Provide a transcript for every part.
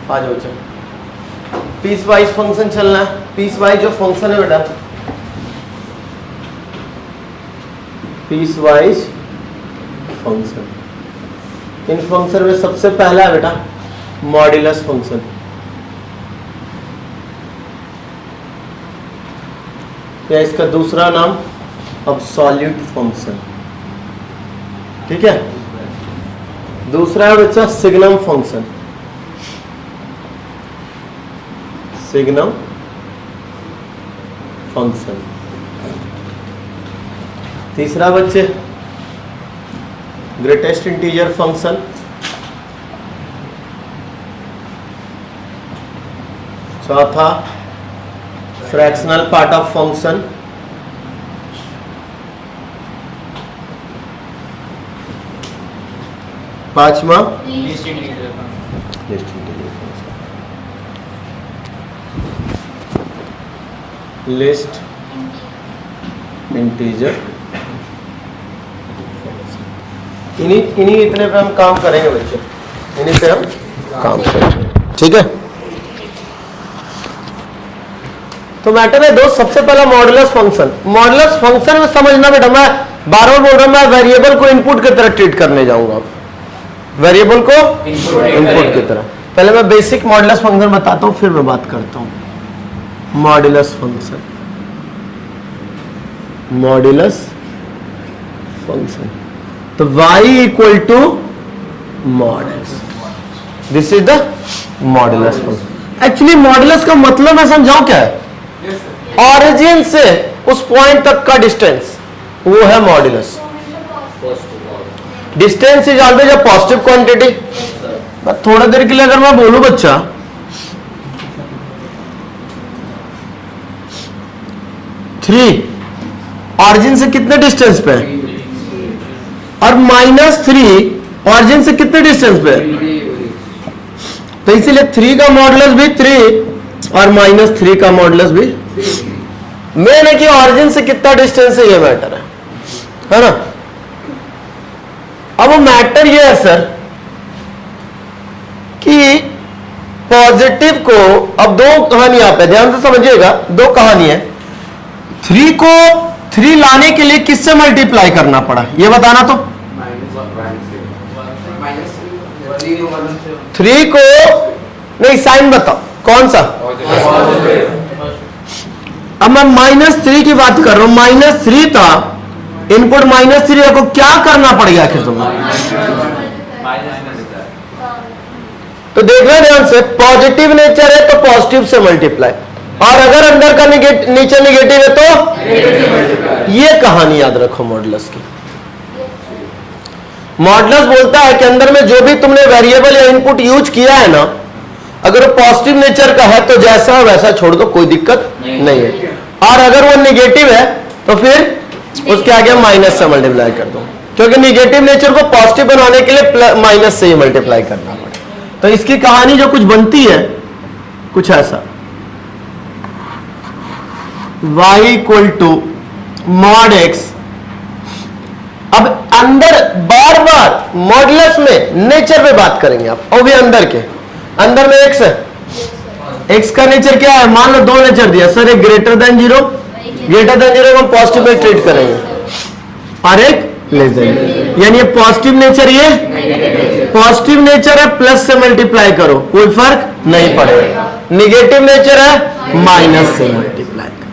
आ जाओ चलो, piece wise function चलना है। पीस वाइज जो फंक्शन है बेटा, पीस वाइज फंक्शन, इन फंक्शन में सबसे पहला है बेटा मॉड्यूलस फंक्शन। या इसका दूसरा नाम अब्सोल्यूट फंक्शन, ठीक है। दूसरा है बच्चा सिग्नम फंक्शन, सिग्नम फंक्शन। तीसरा बच्चे ग्रेटेस्ट इंटीजर फंक्शन। चौथा फ्रैक्शनल पार्ट ऑफ फंक्शन। पांचवा list integer function, list integer. इन्हीं इतने पे हम काम करेंगे बच्चे, इन्हीं पे हम काम करेंगे, ठीक है। तो मैटर है दोस्त, सबसे पहला मॉड्यूलस फंक्शन। मॉड्यूलस फंक्शन में समझना बेटा, मैं बार बार बोल रहा हूं, मैं वेरिएबल को इनपुट की तरह ट्रीट करने जाऊंगा, वेरिएबल को इनपुट की तरह। पहले मैं बेसिक मॉड्यूलस फंक्शन बताता हूं, फिर मैं बात करता हूं मॉड्यूलस फंक्शन। मॉड्यूलस फंक्शन तो y equal to mod x, this is the modulus function. Actually modulus का मतलब मैं समझाऊं क्या है, ऑरिजिन से उस पॉइंट तक का डिस्टेंस, वो है modulus. Distance is always a positive quantity. थोड़ा देर के लिए अगर मैं बोलूं बच्चा, थ्री ऑरिजिन से कितने डिस्टेंस पे है, और -3 ऑरिजिन से कितने डिस्टेंस पे है, तो इसीलिए 3 का मॉडुलस भी 3 और -3 का मॉडुलस भी। मेन है कि ऑरिजिन से कितना डिस्टेंस है, ये मैटर है ना। अब वो मैटर ये है सर कि पॉजिटिव को, अब दो कहानी आप है, ध्यान से समझिएगा, दो कहानी है। 3 को 3 लाने के लिए किससे मल्टीप्लाई करना पड़ा, ये बताना। तो 3 को नहीं, साइन बताओ कौन सा। अब मैं -3 की बात कर रहा हूं, -3 था इनपुट, -3 को क्या करना पड़ेगा आखिर तुम्हें, तो देखना ध्यान से, पॉजिटिव नेचर है तो पॉजिटिव से मल्टीप्लाई, और अगर अंदर का नीचे निगेटिव है तो ये कहानी याद रखो मॉडुलस की। मॉडुलस बोलता है कि अंदर में जो भी तुमने वेरिएबल या इनपुट यूज किया है ना, अगर वो पॉजिटिव नेचर का है तो जैसा वैसा छोड़ दो, कोई दिक्कत नहीं है, और अगर वो निगेटिव है तो फिर उसके आगे माइनस से मल्टीप्लाई कर दो, क्योंकि निगेटिव नेचर को पॉजिटिव बनाने के लिए माइनस से ही मल्टीप्लाई करना पड़े। तो इसकी कहानी जो कुछ बनती है कुछ ऐसा, y equal to mod x। अब अंदर बार बार मॉडुलस में नेचर पे बात करेंगे आप, और भी अंदर के, अंदर में x है, x का नेचर क्या है, मान लो दो नेचर दिया सर, एक ग्रेटर देन 0, ग्रेटर देन 0 को हम पॉजिटिव में ट्रीट करेंगे, और एक लेस देन, यानी ये पॉजिटिव नेचर, ये पॉजिटिव नेचर है, प्लस से मल्टीप्लाई करो कोई फर्क नहीं पड़ेगा, निगेटिव नेचर है माइनस से मल्टीप्लाई करो,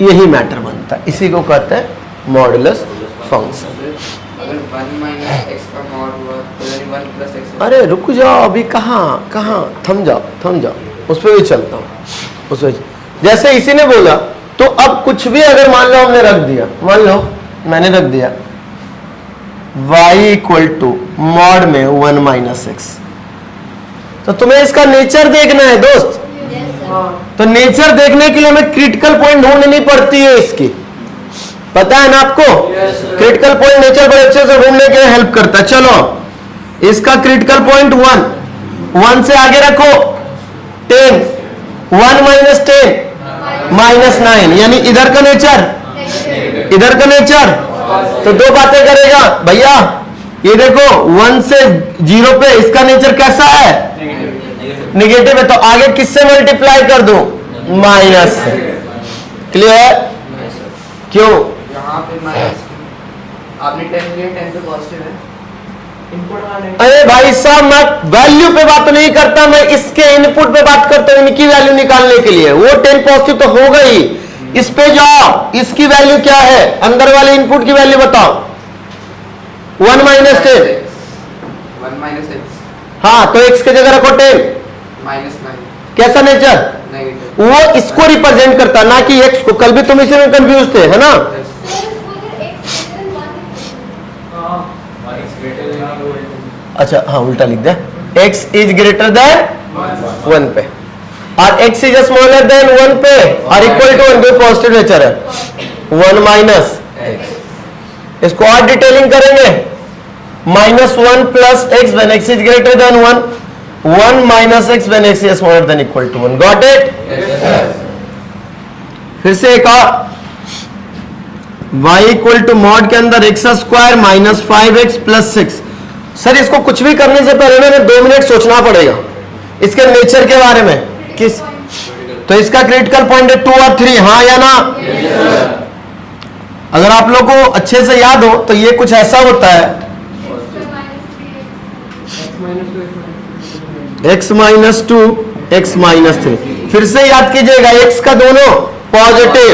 यही मैटर बनता है, इसी को कहते हैं मॉडुलस फंक्शन। अगर 1 - x का मॉड हुआ तो यानी 1 + x। अरे रुक जाओ, अभी कहाँ, थम जाओ, उस पर भी चलता हूँ, उस पर। जैसे इसी ने बोला, तो अब कुछ भी अगर मान लो हमने रख दिया, मान लो मैंने रख दिया y इक्वल टू मॉड में 1 - x, तो तुम्हें इसका नेचर देखना है दोस्त। तो नेचर देखने के लिए हमें क्रिटिकल पॉइंट ढूंढनी पड़ती है इसकी, पता है ना आपको। क्रिटिकल पॉइंट नेचर बड़े अच्छे से ढूंढने के लिए हेल्प करता है। चलो इसका क्रिटिकल पॉइंट 1 से आगे रखो 10, 1 - 10 -9, यानी इधर का नेचर, इधर का नेचर, तो दो बातें करेगा भैया। ये देखो 1 से 0 पे इसका नेचर कैसा है, निगेटिव है तो आगे किससे मल्टीप्लाई कर दूं? माइनस से। क्लियर? क्यों? यहाँ पे माइनस आपने 10 लिया, 10 तो पॉजिटिव है। इनपुट वाले अरे भाई साहब, मैं वैल्यू पे बात नहीं करता, मैं इसके इनपुट पे बात करता हूं, इनकी वैल्यू निकालने के लिए। वो 10 पॉजिटिव तो होगा ही। इस पे जाओ, इसकी वैल्यू क्या है? अंदर वाले इनपुट की वैल्यू बताओ। 1 माइनस 10। 1 माइनस एक्स हाँ, तो x की जगह रखो 10। माइनस 9 कैसा नेचर? नेगेटिव। वो इसको रिप्रेजेंट करता, ना कि x को। कल भी तुम इसी में कंफ्यूज थे, है ना? अच्छा हाँ, उल्टा लिख दे। x इज ग्रेटर देन 1 पे और x इज स्मॉलर देन 1 पे और इक्वल टू 1 पे पॉजिटिव नेचर है। 1 माइनस x, इसको और डिटेलिंग करेंगे। -1 plus x when x is greater than 1, 1 minus x when x is smaller than equal to 1. Got it? फिर से एक और, y इक्वल टू मॉड के अंदर x square minus 5x plus 6। Sir इसको कुछ भी करने से पहले ना 2 मिनट सोचना पड़ेगा इसके नेचर के बारे में। किस तो इसका क्रिटिकल पॉइंट है 2 और 3, हाँ या ना? अगर आप लोग को अच्छे से याद हो तो ये कुछ ऐसा होता है, x माइनस 2 x माइनस 3। फिर से याद कीजिएगा, x का दोनों पॉजिटिव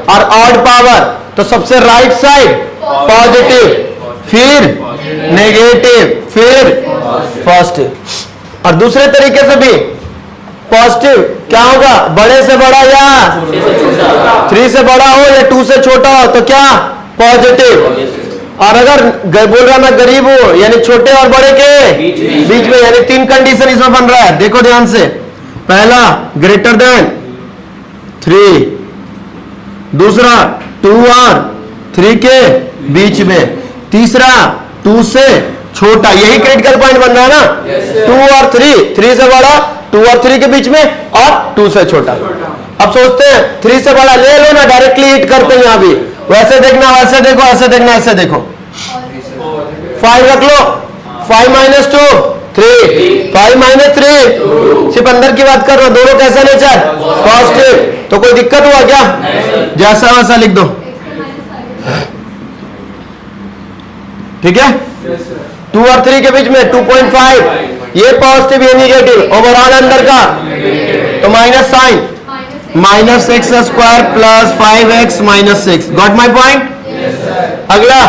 और ऑड पावर, तो सबसे राइट साइड पॉजिटिव, फिर नेगेटिव, फिर पॉजिटिव। और दूसरे तरीके से भी पॉजिटिव क्या होगा? बड़े से बड़ा या 3 से बड़ा हो या 2 से छोटा हो तो क्या? पॉजिटिव। और अगर बोल रहा मैं गरीब हूं, यानी छोटे और बड़े के बीच में, यानी 3 कंडीशन इसमें बन रहा है। देखो ध्यान से, पहला ग्रेटर देन 3, दूसरा 2 और 3 के बीच में, तीसरा 2 से छोटा। यही क्रिटिकल पॉइंट बन रहा है ना? 2 और 3 से बड़ा, 2 और 3 के बीच में, और 2 से छोटा। अब सोचते हैं 3 से बड़ा ले लो ना, डायरेक्टली हिट करते हैं। यहां भी वैसे देखना, वैसे देखो, ऐसे देखना, ऐसे देखो। 5 रख लो, 5 माइनस 2 3, 5 माइनस 3। सिर्फ अंदर की बात कर रहा हूं। दोनों कैसा नेचर? पॉजिटिव। तो कोई दिक्कत हुआ क्या? जैसा वैसा लिख दो, ठीक है? 2 और 3 के बीच में 2.5, ये पॉजिटिव, ये निगेटिव। ओवरऑल अंदर का तो minus sign, minus x square plus 5x minus 6। Got my point? अगला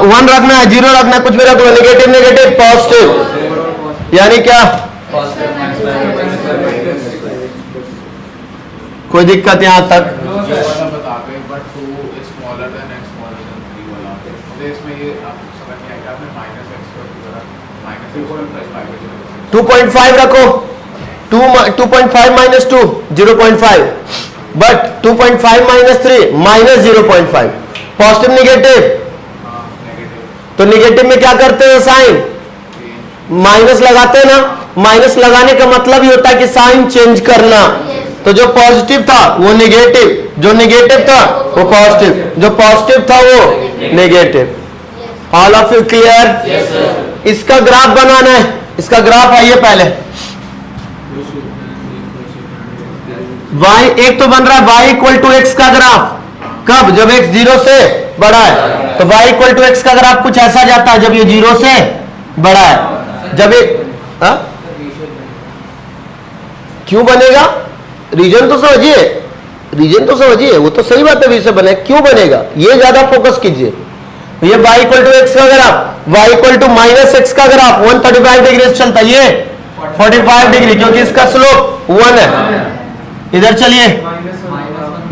1 रखना है, 0 रखना है, कुछ भी रख लो। नेगेटिव नेगेटिव पॉजिटिव, यानी क्या? कोई दिक्कत यहां तक? टू 2.5 रखो, 2.5 minus 2 0.5, but 2.5 minus 3 minus 0.5। Positive negative, तो निगेटिव में क्या करते हैं? साइन माइनस लगाते हैं ना। माइनस लगाने का मतलब ही होता है कि साइन चेंज करना। तो जो पॉजिटिव था वो निगेटिव, जो निगेटिव था वो पॉजिटिव, जो पॉजिटिव था वो negative. All of you clear? इसका ग्राफ बनाना है। इसका ग्राफ आइए पहले। y एक तो बन रहा है y इक्वल टू एक्स का ग्राफ। कब? जब x 0 से बड़ा है। तो y इक्वल टू एक्स का ग्राफ कुछ ऐसा जाता है जब ये 0 से बड़ा है। जब ये क्यों बनेगा? रीजन तो समझिए, रीजन तो समझिए, वो तो सही बात है भी से बने। क्यों बनेगा ये ज्यादा फोकस कीजिए। ये y इक्वल टू एक्स का graph, y equal to minus x का ग्राफ 135 डिग्री से चलता है, ये 45 डिग्री, क्योंकि इसका स्लोप 1 है। इधर चलिए,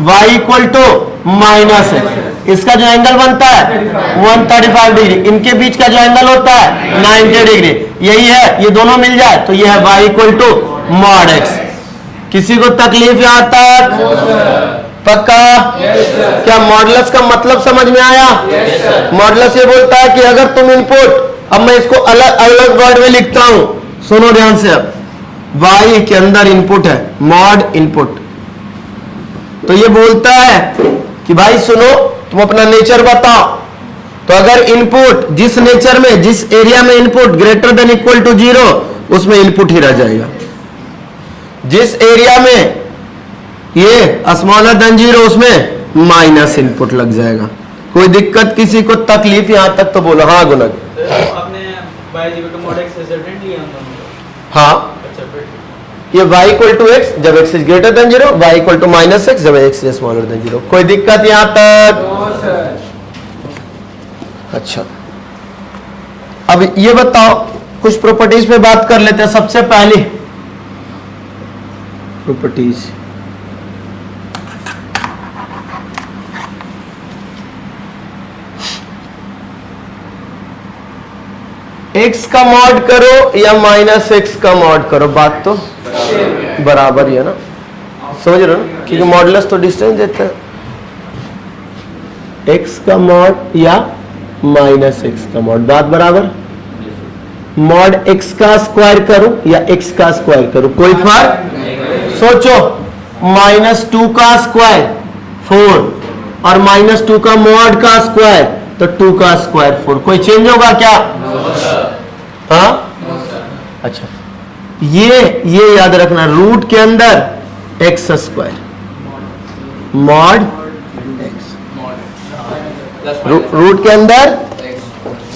y equal to minus x, इसका जो एंगल बनता है 135 डिग्री, इनके बीच का जो एंगल होता है 90 डिग्री, यही है। ये दोनों मिल जाए तो ये है y equal to mod x. किसी को तकलीफ यहां तक? पक्का? क्या मॉडुलस का मतलब समझ में आया? मॉडुलस ये बोलता है कि अगर तुम इनपुट, अब मैं इसको अलग अलग वर्ड में लिखता हूं, सुनो ध्यान से। अब y के अंदर इनपुट है, मॉड इनपुट, तो ये बोलता है कि भाई सुनो, तुम अपना नेचर बताओ। तो अगर इनपुट जिस नेचर में, जिस एरिया में input greater than equal to 0, उसमें इनपुट ही रह जाएगा। जिस एरिया में ये स्मॉलर देन 0, उसमें माइनस इनपुट लग जाएगा। कोई दिक्कत, किसी को तकलीफ यहां तक तो बोलो। हाँ गुनक, आपने y equal to mod x resultant लिया हम दोनों। हाँ अच्छा फिर ये y इक्वल टू x जब x is greater than 0, y equal to minus x जब x इज स्मॉलर देन 0। कोई दिक्कत यहां तक? अच्छा, अब ये बताओ, कुछ प्रॉपर्टीज पे बात कर लेते हैं। सबसे पहली प्रॉपर्टीज, x का मॉड करो या माइनस x का मॉड करो, बात तो बराबर ही है ना। समझ रहे हो ना, क्योंकि मॉडुलस तो डिस्टेंस देता है। x का मॉड या माइनस x का मॉड, बात बराबर। मॉड x का स्क्वायर करूं या x का स्क्वायर करूं, कोई फर्क? सोचो, -2 का स्क्वायर 4 और -2 का मॉड का स्क्वायर तो 2 का स्क्वायर 4, कोई चेंज होगा क्या? हाँ अच्छा, ये याद रखना, रूट के अंदर x square mod x, root के अंदर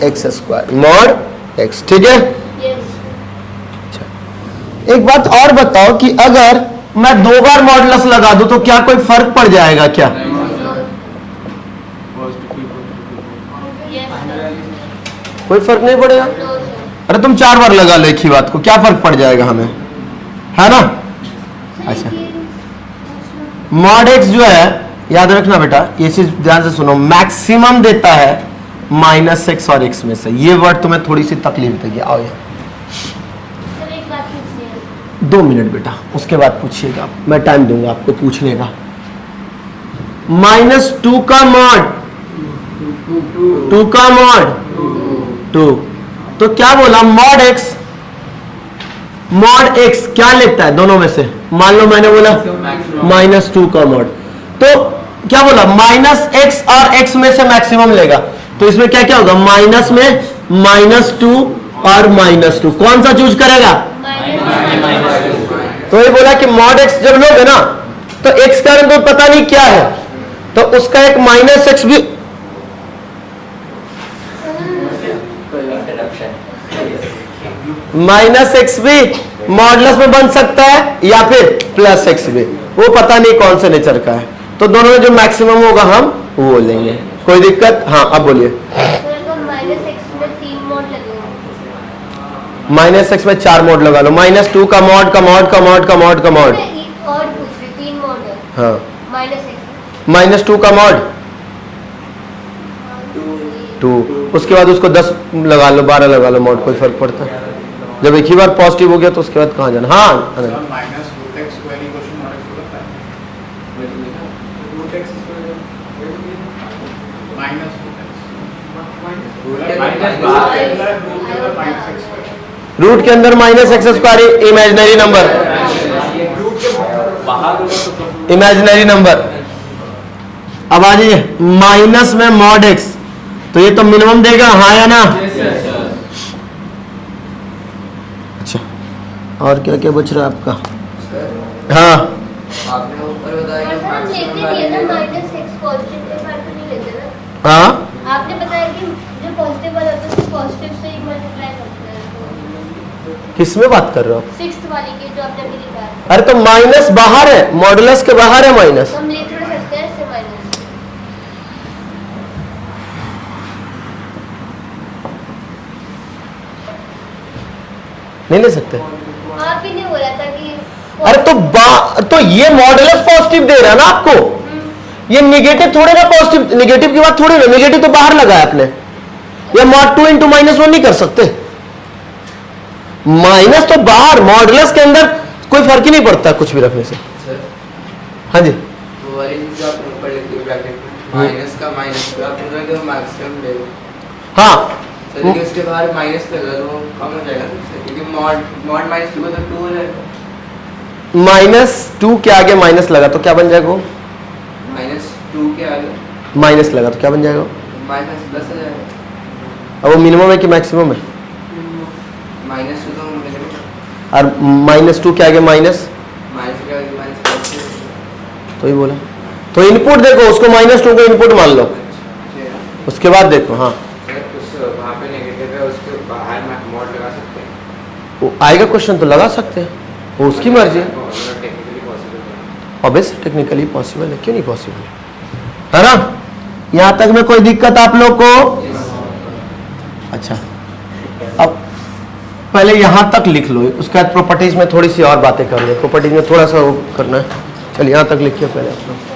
एक्स स्क्वायर मॉड एक्स, ठीक है। अच्छा, एक बात और बताओ कि अगर मैं 2 बार मॉडुलस लगा दूं तो क्या कोई फर्क पड़ जाएगा क्या? कोई फर्क नहीं पड़ेगा। अरे तुम 4 बार लगा लो एक ही बात को, क्या फर्क पड़ जाएगा हमें, है ना। अच्छा, मॉड एक्स जो है, याद रखना बेटा, ये चीज ध्यान से सुनो, मैक्सिमम देता है -x और x में से। ये वर्ड तुम्हें थोड़ी सी तकलीफ देगी। आओ यार, 2 मिनट बेटा, उसके बाद पूछिएगा, मैं टाइम दूंगा आपको पूछने का। -2 का मॉड, 2 का मॉड 2, तो क्या बोला, मॉड एक्स क्या लेता है दोनों में से? मान लो मैंने बोला -2 का मॉड, तो क्या बोला, -x और x में से मैक्सिमम लेगा। तो इसमें क्या क्या होगा, माइनस में -2 और -2, कौन सा चूज करेगा? तो ये बोला कि मॉड x जब लोगे ना तो x का तो पता नहीं क्या है, तो उसका एक -x भी, -x भी मॉडुलस में बन सकता है या फिर +x भी, वो पता नहीं कौन से नेचर का है। तो दोनों में जो मैक्सिमम होगा हम वो लेंगे। कोई दिक्कत? हाँ अब बोलिए। -x में 4 मोड लगा लो, -2 का मॉड का मॉड का मॉड का मॉड का मॉड, हाँ, -2 का मॉड 2, उसके बाद उसको 10 लगा लो, 12 लगा लो मॉड, कोई फर्क पड़ता है? जब एक ही बार पॉजिटिव हो गया तो उसके बाद कहाँ जाना? हाँ रूट के अंदर -x square imaginary number, imaginary number. अब आ जाइए, माइनस में मॉड x, तो ये तो मिनिमम देगा, हाँ या ना? अच्छा, और क्या क्या बच रहा है आपका? हाँ आपने ऊपर बताया कि हाँ, आपने बताया कि जो पॉजिटिव वाला होता है उसको पॉजिटिव से ही मल्टीप्लाई करते हैं। किस में बात कर रहे हो? 6th वाली के जो आपने अभी लिखा है। अरे तो माइनस बाहर है, मॉडुलस के बाहर है माइनस। हम ले थोड़ा सकते हैं इससे माइनस। नहीं ले सकते? आप ही नहीं बोला था कि अरे तो ये मॉडुलस पॉजिटिव दे रहा है ना आपको, ये निगेटिव थोड़े ना, पॉजिटिव निगेटिव की बात थोड़ी ना, निगेटिव तो बाहर लगा है आपने। या मॉड 2 × -1 नहीं कर सकते, माइनस तो बाहर, मॉडुलस के अंदर कोई फर्क ही नहीं पड़ता कुछ भी रखने से। हाँ जी, वो वाली चीज जो आपने ऊपर लिखी है ब्रैकेट में, माइनस का माइनस का आप बोल रहे हो मैक्सिमम ले लो, हाँ सर लेकिन उसके बाहर माइनस लगा तो कम हो जाएगा ना, क्योंकि मॉड -2 तो 2 हो जाएगा। -2 के आगे माइनस लगा तो क्या बन जाएगा? -2 के आगे माइनस लगा तो क्या बन जाएगा? माइनस प्लस आ जाएगा। अब वो मिनिमम है कि मैक्सिमम है? माइनस टू तो मिनिमम, और -2 क्या आ गया? माइनस माइनस क्या होगा? Minus plus. तो ही बोला। तो इनपुट देखो, उसको -2 को इनपुट मान लो, उसके बाद देखो। हाँ उस वहाँ पे नेगेटिव है, उसके बाहर मॉड लगा सकते हैं। वो आएगा क्वेश्चन तो लगा सकते हैं, वो उसकी मर्जी है। टेक्निकली पॉसिबल है। ऑब्वियस टेक्निकली पॉसिबल है, क्यों नहीं पॉसिबल है ना? यहाँ तक में कोई दिक्कत आप लोग को? अच्छा, अब पहले यहाँ तक लिख लो, उसके बाद प्रॉपर्टीज में थोड़ी सी और बातें कर लो। प्रॉपर्टीज में थोड़ा सा वो करना है। चलिए यहाँ तक लिखिए पहले आप लोग।